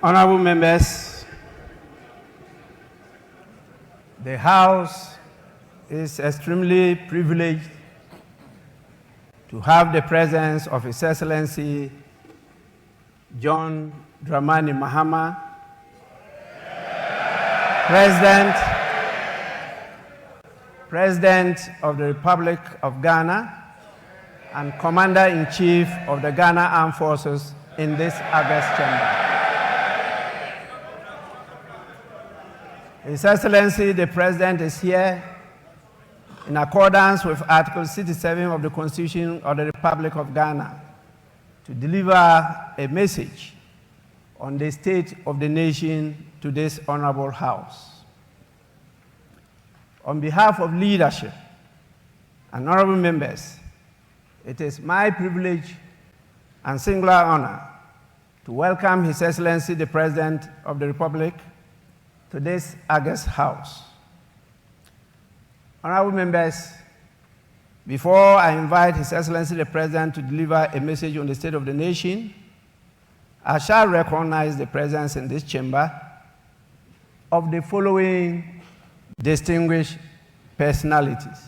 Honorable members, the House is extremely privileged to have the presence of His Excellency John Dramani Mahama, President of the Republic of Ghana and Commander-in-Chief of the Ghana Armed Forces in this August chamber. His Excellency the President is here in accordance with Article 67 of the Constitution of the Republic of Ghana to deliver a message on the state of the nation to this honorable House. On behalf of leadership and honorable members, it is my privilege and singular honor to welcome His Excellency the President of the Republic to this August House. Honorable members, before I invite His Excellency the President to deliver a message on the state of the nation, I shall recognize the presence in this chamber of the following distinguished personalities.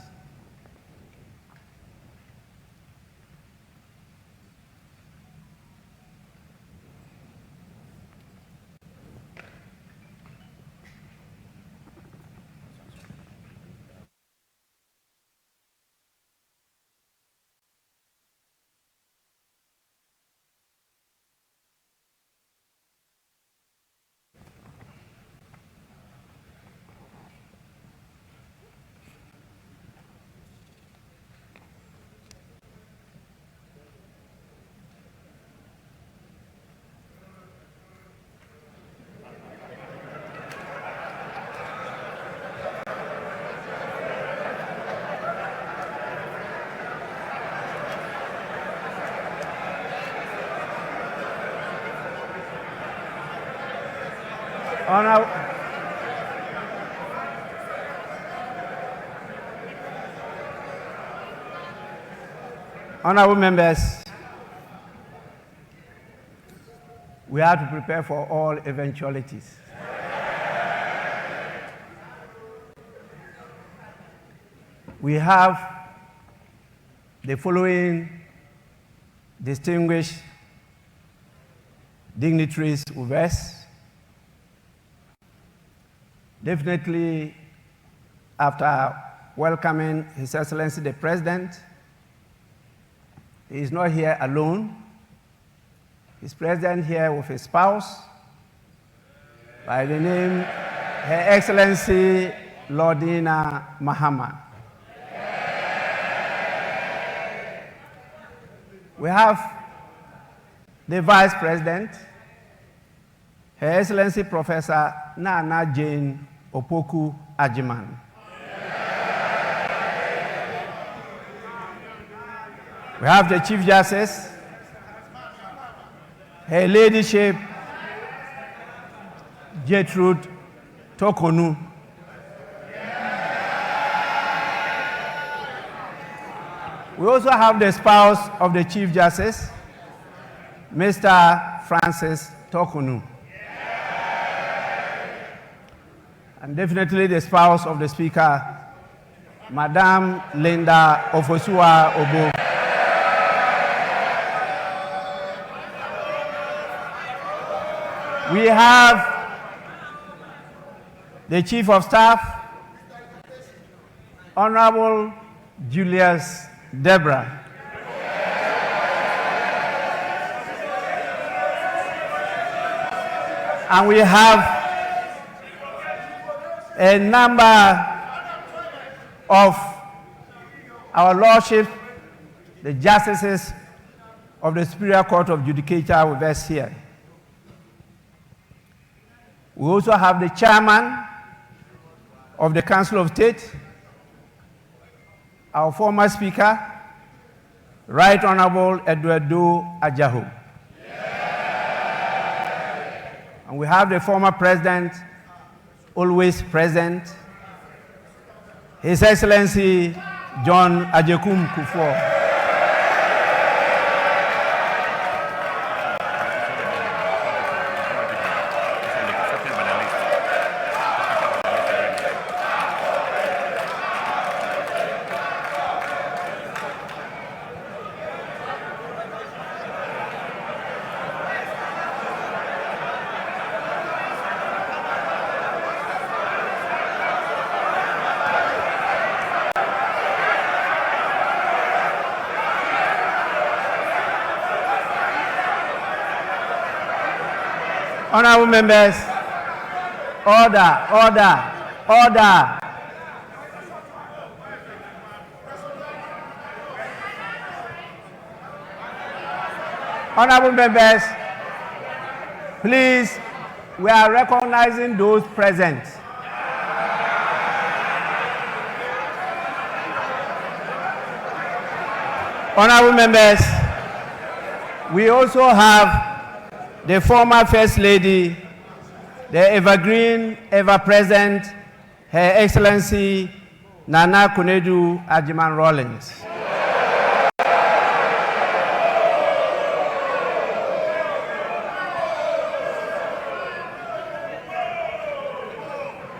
Honorable members, we have to prepare for all eventualities. We have the following distinguished dignitaries with us. Definitely, after welcoming His Excellency the President, he is not here alone. He's present here with his spouse, by the name Her Excellency Nana Addo. We have the Vice President, Her Excellency Professor Nana Jane Opoku Ajiman. We have the Chief Justice, Her Ladyship Gertrude Tokonu. We also have the spouse of the Chief Justice, Mr. Francis Tokonu. And definitely the spouse of the Speaker, Madame Linda Ofosua Obo. We have the Chief of Staff, Honorable Julius Debra. And we have a number of our lordships, the justices of the Superior Court of Judicature with us here. We also have the chairman of the Council of State, our former Speaker, Right Honorable Eduardo Ajaho. And we have the former President, always present, His Excellency John Ajekum Kufuor. Honorable members, order, order, order. Honorable members, please, we are recognizing those present. Honorable members, we also have the former First Lady, the evergreen, ever-present, Her Excellency Nana Addo Rawlings.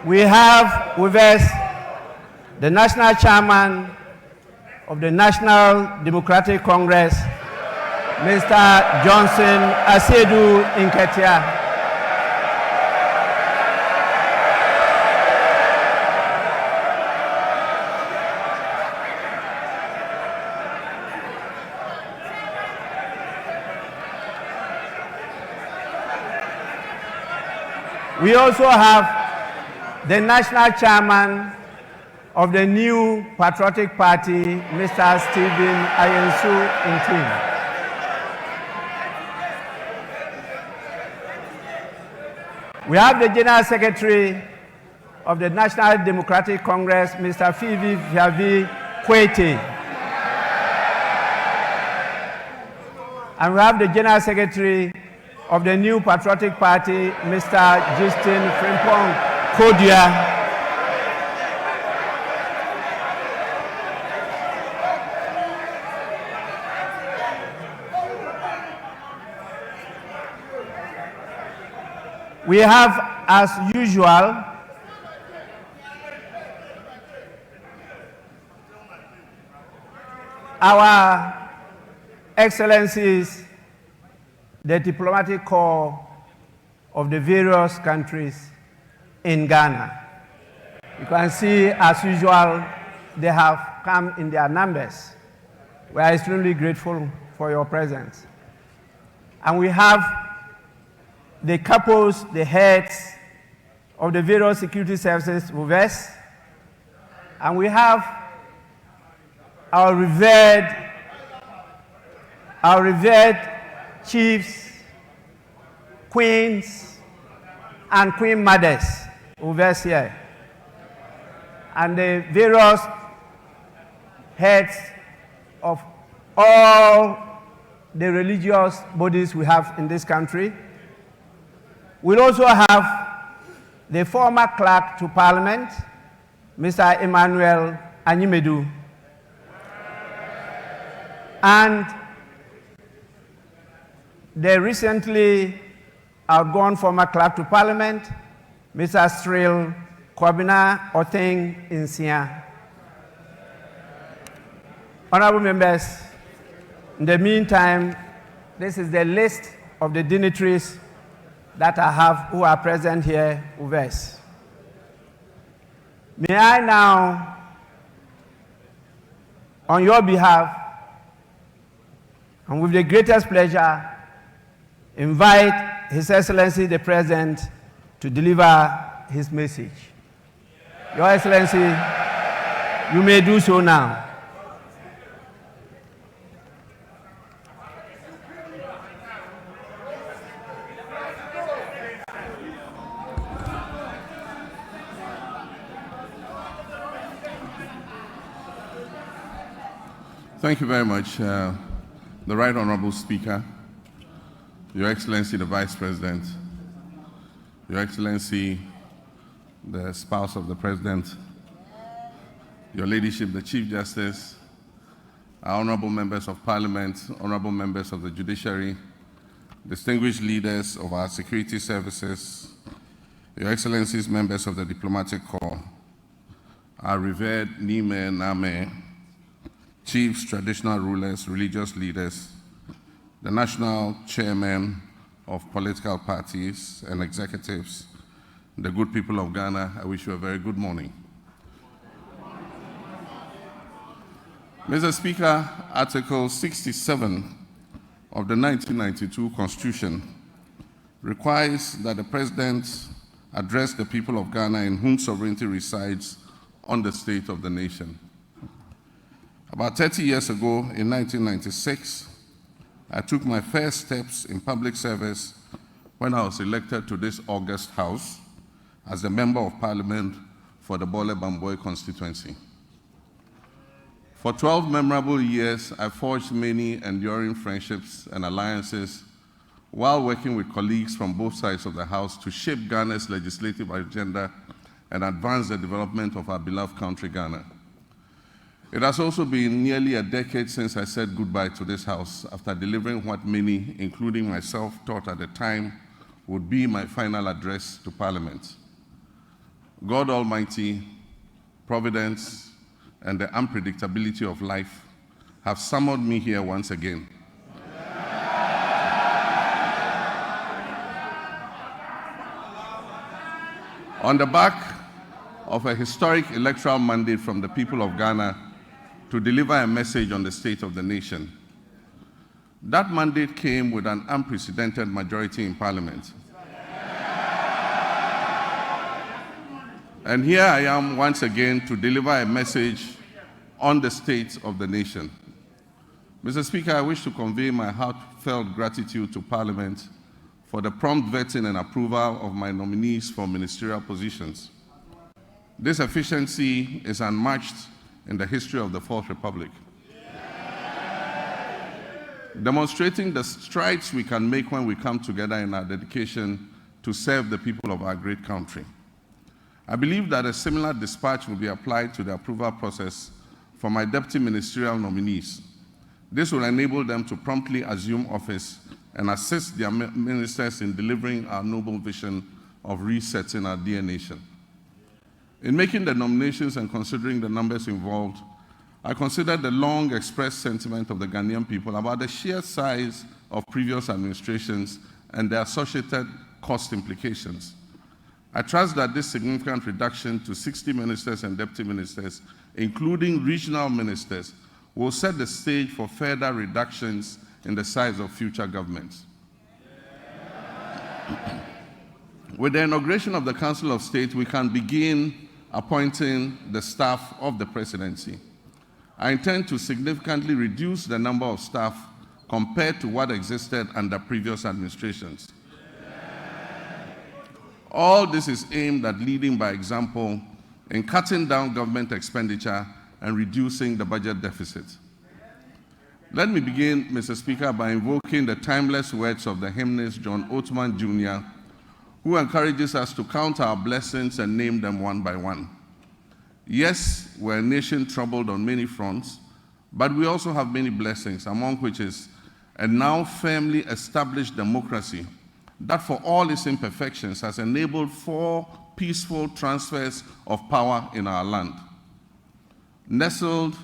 We have with us the National Chairman of the National Democratic Congress, Mr. Johnson Asedu Inketia. We also have the National Chairman of the new Patriotic Party, Mr. Stephen Ayensu Intim. We have the General Secretary of the National Democratic Congress, Mr. Fivi Viavi Kwete. And we have the General Secretary of the new Patriotic Party, Mr. Justin Frimpong Kodia. We have, as usual, our Excellencies, the diplomatic corps of the various countries in Ghana. You can see, as usual, they have come in their numbers. We are extremely grateful for your presence. And we have the couples, the heads of the various security services with us. And we have our revered chiefs, queens, and queen mothers with us here. And the various heads of all the religious bodies we have in this country. We'll also have the former clerk to Parliament, Mr. Emmanuel Anyimedu, and the recently outgone former clerk to Parliament, Mr. Cyril Kwabena Otheng Insia. Honorable members, in the meantime, this is the list of the dignitaries that I have who are present here with us. May I now, on your behalf, and with the greatest pleasure, invite His Excellency the President to deliver his message. Your Excellency, you may do so now. Thank you very much, the Right Honorable Speaker, Your Excellency the Vice President, Your Excellency the spouse of the President, Your Ladyship the Chief Justice, our honorable members of Parliament, honorable members of the Judiciary, distinguished leaders of our security services, Your Excellencies, members of the Diplomatic Corps, our revered Nime Name, chiefs, traditional rulers, religious leaders, the national chairmen of political parties and executives, the good people of Ghana, I wish you a very good morning. Mr. Speaker, Article 67 of the 1992 Constitution requires that the President address the people of Ghana in whom sovereignty resides on the state of the nation. About 30 years ago, in 1996, I took my first steps in public service when I was elected to this august house as a member of parliament for the Bole Bamboy constituency. For 12 memorable years, I forged many enduring friendships and alliances while working with colleagues from both sides of the House to shape Ghana's legislative agenda and advance the development of our beloved country, Ghana. It has also been nearly a decade since I said goodbye to this House after delivering what many, including myself, thought at the time would be my final address to Parliament. God Almighty, Providence, and the unpredictability of life have summoned me here once again. On the back of a historic electoral mandate from the people of Ghana to deliver a message on the state of the nation. That mandate came with an unprecedented majority in Parliament. And here I am once again to deliver a message on the state of the nation. Mr. Speaker, I wish to convey my heartfelt gratitude to Parliament for the prompt vetting and approval of my nominees for ministerial positions. This efficiency is unmatched in the history of the Fourth Republic, demonstrating the strides we can make when we come together in our dedication to serve the people of our great country. I believe that a similar dispatch will be applied to the approval process for my deputy ministerial nominees. This will enable them to promptly assume office and assist their ministers in delivering our noble vision of resetting our dear nation. In making the nominations and considering the numbers involved, I considered the long expressed sentiment of the Ghanaian people about the sheer size of previous administrations and their associated cost implications. I trust that this significant reduction to 60 ministers and deputy ministers, including regional ministers, will set the stage for further reductions in the size of future governments. With the inauguration of the Council of State, we can begin appointing the staff of the presidency. I intend to significantly reduce the number of staff compared to what existed under previous administrations. All this is aimed at leading by example in cutting down government expenditure and reducing the budget deficit. Let me begin, Mr. Speaker, by invoking the timeless words of the hymnist John Oatman Jr., who encourages us to count our blessings and name them one by one. Yes, we're a nation troubled on many fronts, but we also have many blessings, among which is a now firmly established democracy that, for all its imperfections, has enabled 4 peaceful transfers of power in our land. Nestled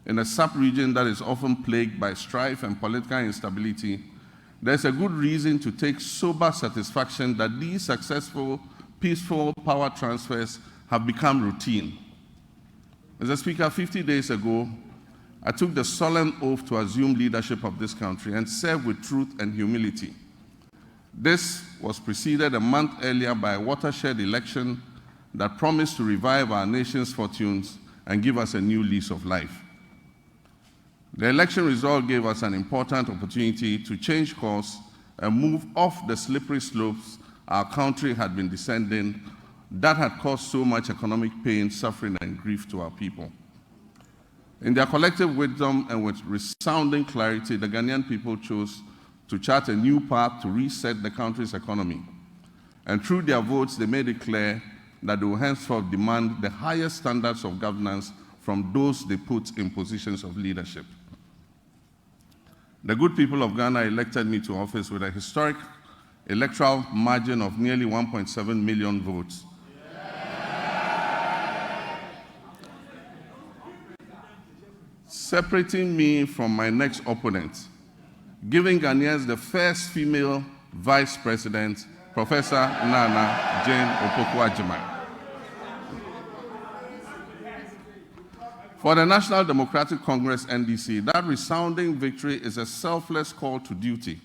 in a sub-region that is often plagued by strife and political instability, there's a good reason to take sober satisfaction that these successful, peaceful power transfers have become routine. Mr. Speaker, 50 days ago, I took the solemn oath to assume leadership of this country and serve with truth and humility. This was preceded a month earlier by a watershed election that promised to revive our nation's fortunes and give us a new lease of life. The election result gave us an important opportunity to change course and move off the slippery slopes our country had been descending that had caused so much economic pain, suffering, and grief to our people. In their collective wisdom and with resounding clarity, the Ghanaian people chose to chart a new path to reset the country's economy. And through their votes, they made it clear that they will henceforth demand the highest standards of governance from those they put in positions of leadership. The good people of Ghana elected me to office with a historic electoral margin of nearly 1.7 million votes. Separating me from my next opponent, giving Ghanaians the first female vice president, Professor Nana Addo. For the National Democratic Congress, NDC, that resounding victory is a selfless call to duty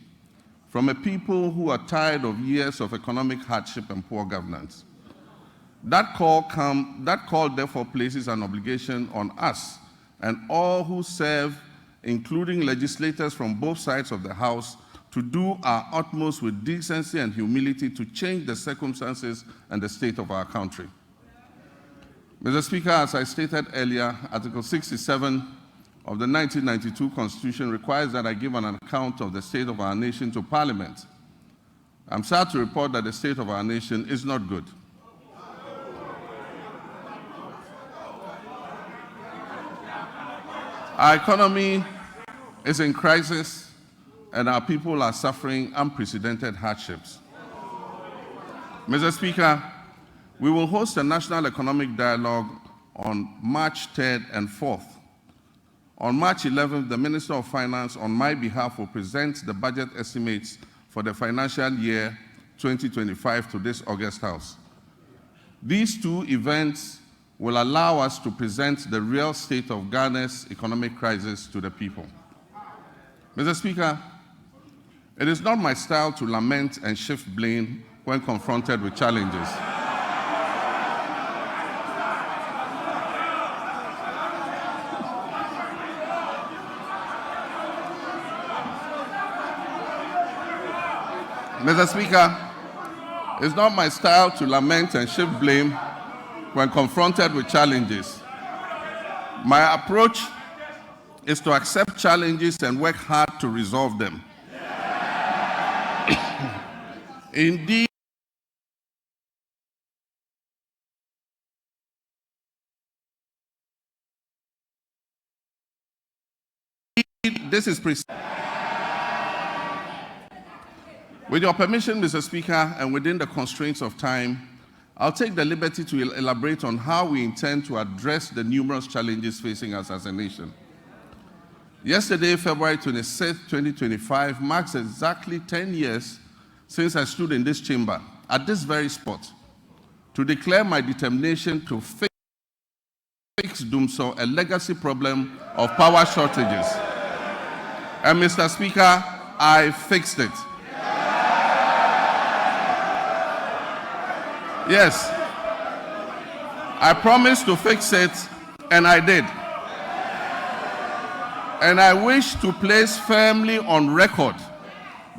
from a people who are tired of years of economic hardship and poor governance. That call therefore places an obligation on us and all who serve, including legislators from both sides of the House, to do our utmost with decency and humility to change the circumstances and the state of our country. Mr. Speaker, as I stated earlier, Article 67 of the 1992 Constitution requires that I give an account of the state of our nation to Parliament. I'm sad to report that the state of our nation is not good. Our economy is in crisis, and our people are suffering unprecedented hardships. Mr. Speaker, we will host a national economic dialogue on March 3rd and 4th. On March 11th, the Minister of Finance, on my behalf, will present the budget estimates for the financial year 2025 to this August House. These two events will allow us to present the real state of Ghana's economic crisis to the people. Mr. Speaker, it is not my style to lament and shift blame when confronted with challenges. Mr. Speaker, it's not my style to lament and shift blame when confronted with challenges. My approach is to accept challenges and work hard to resolve them. Indeed, this is precisely. With your permission, Mr. Speaker, and within the constraints of time, I'll take the liberty to elaborate on how we intend to address the numerous challenges facing us as a nation. Yesterday, February 26, 2025, marks exactly 10 years since I stood in this chamber, at this very spot, to declare my determination to fix Dumso, a legacy problem of power shortages. And Mr. Speaker, I fixed it. Yes, I promised to fix it, and I did. And I wish to place firmly on record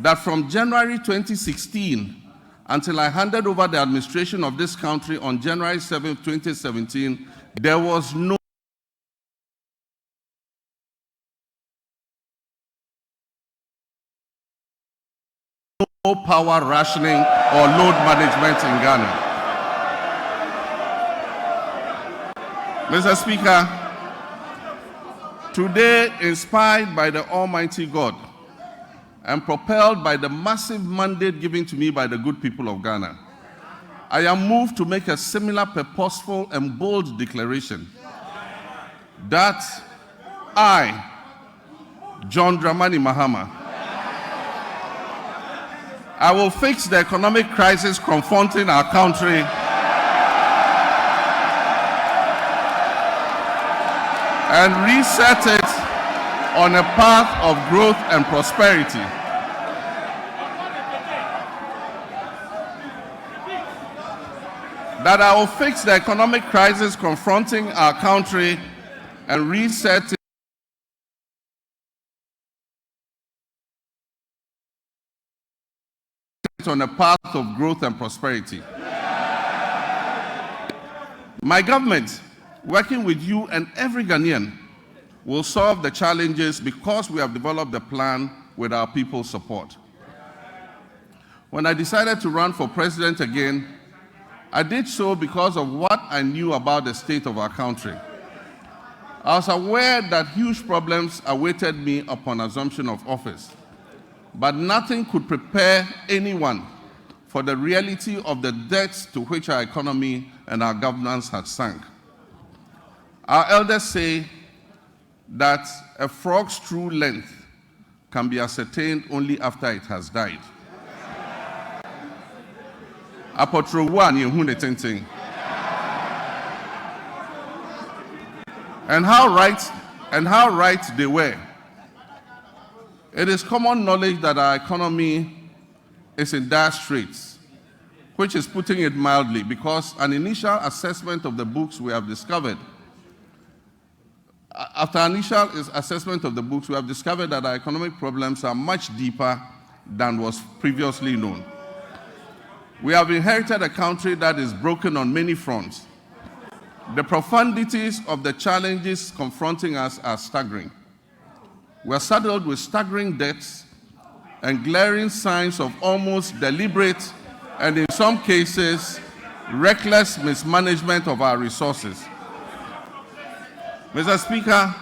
that from January 2016 until I handed over the administration of this country on January 7, 2017, there was no power rationing or load management in Ghana. Mr. Speaker, today, inspired by the Almighty God and propelled by the massive mandate given to me by the good people of Ghana, I am moved to make a similar purposeful and bold declaration that I, John Dramani Mahama, I will fix the economic crisis confronting our country and reset it on a path of growth and prosperity. That I will fix the economic crisis confronting our country and reset it on a path of growth and prosperity. My government, working with you and every Ghanaian, will solve the challenges because we have developed a plan with our people's support. When I decided to run for president again, I did so because of what I knew about the state of our country. I was aware that huge problems awaited me upon assumption of office, but nothing could prepare anyone for the reality of the depths to which our economy and our governance had sunk. Our elders say that a frog's true length can be ascertained only after it has died. And how right they were. It is common knowledge that our economy is in dire straits, which is putting it mildly, because an initial assessment of the books we have discovered, after initial assessment of the books, we have discovered that our economic problems are much deeper than was previously known. We have inherited a country that is broken on many fronts. The profundities of the challenges confronting us are staggering. We are saddled with staggering debts and glaring signs of almost deliberate and, in some cases, reckless mismanagement of our resources. Mr. Speaker,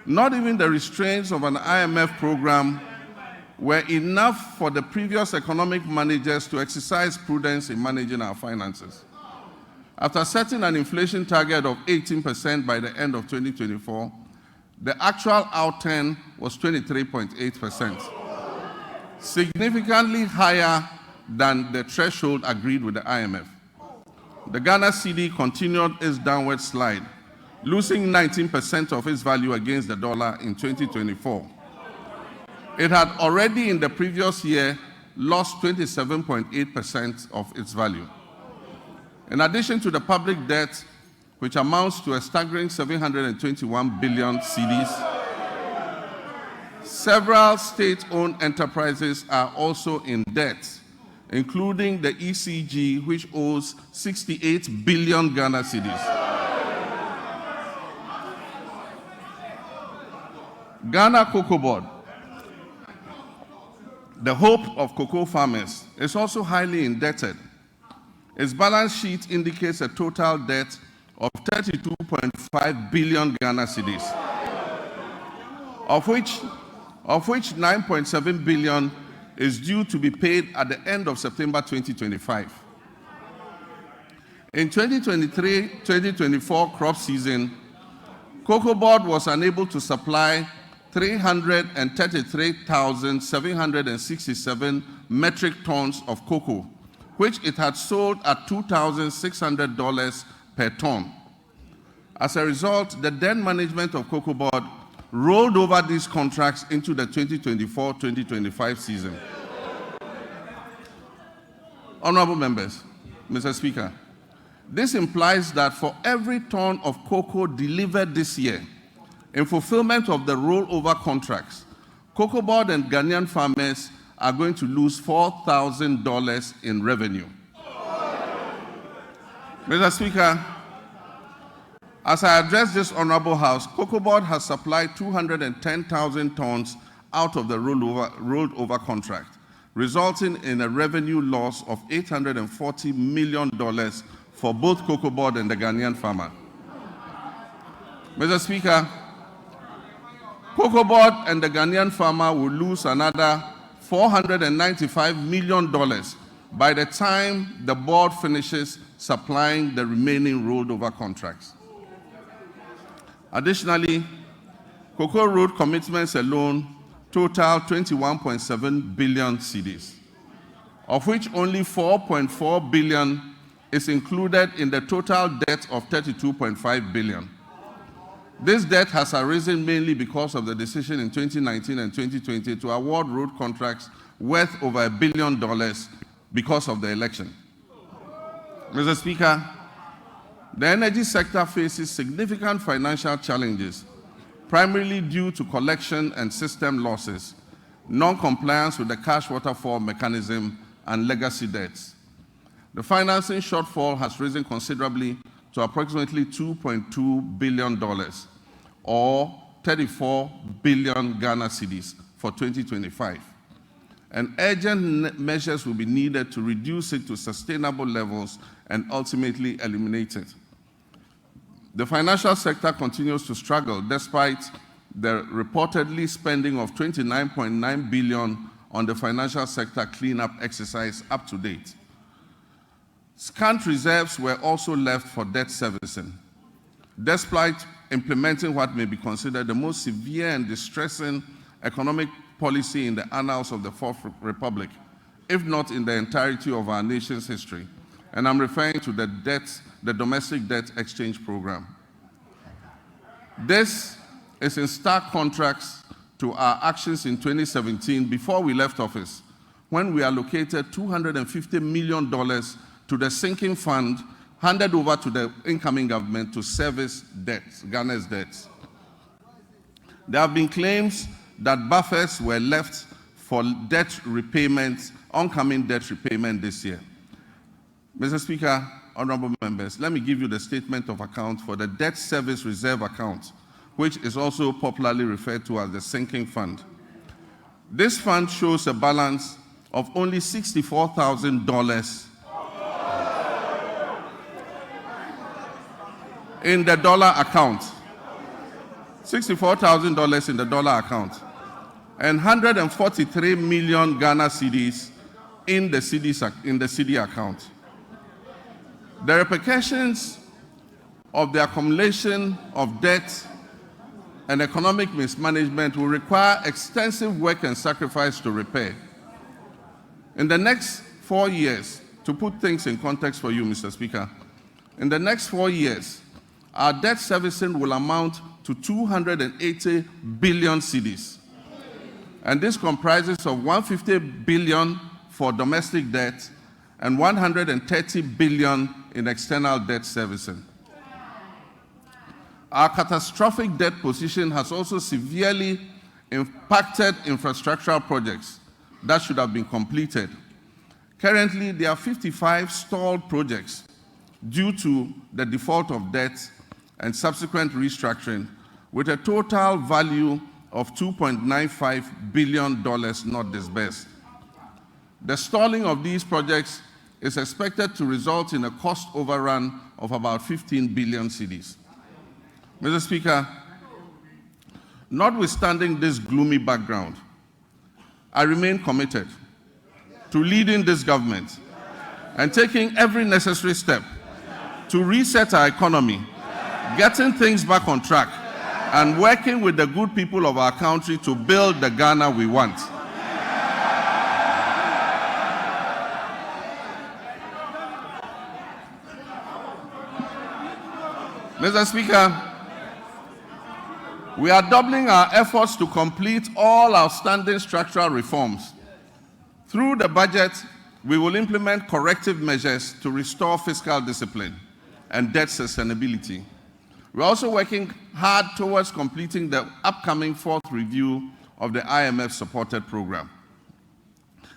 not even the restraints of an IMF program were enough for the previous economic managers to exercise prudence in managing our finances. After setting an inflation target of 18% by the end of 2024, the actual outturn was 23.8%, significantly higher than the threshold agreed with the IMF. The Ghana cedi continued its downward slide, losing 19% of its value against the dollar in 2024. It had already in the previous year lost 27.8% of its value. In addition to the public debt, which amounts to a staggering 721 billion cedis, several state-owned enterprises are also in debt, including the ECG, which owes 68 billion Ghana cedis. Ghana Cocoa Board, the hope of cocoa farmers, is also highly indebted. Its balance sheet indicates a total debt of 32.5 billion Ghana cedis, of which 9.7 billion is due to be paid at the end of September 2025. In 2023-2024 crop season, Cocoa Board was unable to supply 333,767 metric tons of cocoa, which it had sold at $2,600 per ton. As a result, the then management of Cocoa Board rolled over these contracts into the 2024-2025 season. Honorable members, Mr. Speaker, this implies that for every ton of cocoa delivered this year, in fulfillment of the rollover contracts, Cocoa Board and Ghanaian farmers are going to lose $4,000 in revenue. Mr. Speaker, as I address this Honorable House, Cocoa Board has supplied 210,000 tons out of the rolled over contract, resulting in a revenue loss of $840 million for both Cocoa Board and the Ghanaian farmer. Mr. Speaker, Cocoa Board and the Ghanaian farmer will lose another $495 million by the time the board finishes supplying the remaining rolled over contracts. Additionally, cocoa road commitments alone total 21.7 billion cedis, of which only 4.4 billion is included in the total debt of 32.5 billion. This debt has arisen mainly because of the decision in 2019 and 2020 to award road contracts worth over $1 billion because of the election. Mr. Speaker, the energy sector faces significant financial challenges, primarily due to collection and system losses, non-compliance with the cash waterfall mechanism, and legacy debts. The financing shortfall has risen considerably to approximately $2.2 billion, or 34 billion Ghana cedis for 2025. And urgent measures will be needed to reduce it to sustainable levels and ultimately eliminate it. The financial sector continues to struggle despite the reportedly spending of 29.9 billion on the financial sector cleanup exercise up to date. Scant reserves were also left for debt servicing, despite implementing what may be considered the most severe and distressing economic policy in the annals of the Fourth Republic, if not in the entirety of our nation's history. And I'm referring to the domestic debt exchange program. This is in stark contrast to our actions in 2017 before we left office, when we allocated $250 million to the sinking fund handed over to the incoming government to service debts, Ghana's debts. There have been claims that buffers were left for debt repayment, oncoming debt repayment this year. Mr. Speaker, honorable members, let me give you the statement of account for the debt service reserve account, which is also popularly referred to as the sinking fund. This fund shows a balance of only $64,000 in the dollar account. $64,000 in the dollar account, and 143 million Ghana cedis in the cedi account. The repercussions of the accumulation of debt and economic mismanagement will require extensive work and sacrifice to repair. In the next 4 years, to put things in context for you, Mr. Speaker, in the next 4 years, our debt servicing will amount to 280 billion cedis. And this comprises of 150 billion for domestic debt and 130 billion in external debt servicing. Our catastrophic debt position has also severely impacted infrastructural projects that should have been completed. Currently, there are 55 stalled projects due to the default of debt and subsequent restructuring, with a total value of $2.95 billion not disbursed. The stalling of these projects is expected to result in a cost overrun of about 15 billion cedis. Mr. Speaker, notwithstanding this gloomy background, I remain committed to leading this government and taking every necessary step to reset our economy, getting things back on track, and working with the good people of our country to build the Ghana we want. Mr. Speaker, we are doubling our efforts to complete all outstanding structural reforms. Through the budget, we will implement corrective measures to restore fiscal discipline and debt sustainability. We're also working hard towards completing the upcoming 4th review of the IMF-supported program.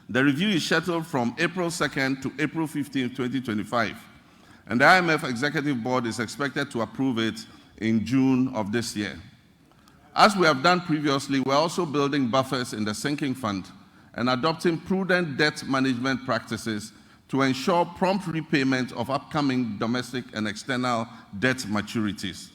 The review is scheduled from April 2nd to April 15th, 2025, and the IMF Executive Board is expected to approve it in June of this year. As we have done previously, we're also building buffers in the sinking fund and adopting prudent debt management practices to ensure prompt repayment of upcoming domestic and external debt maturities.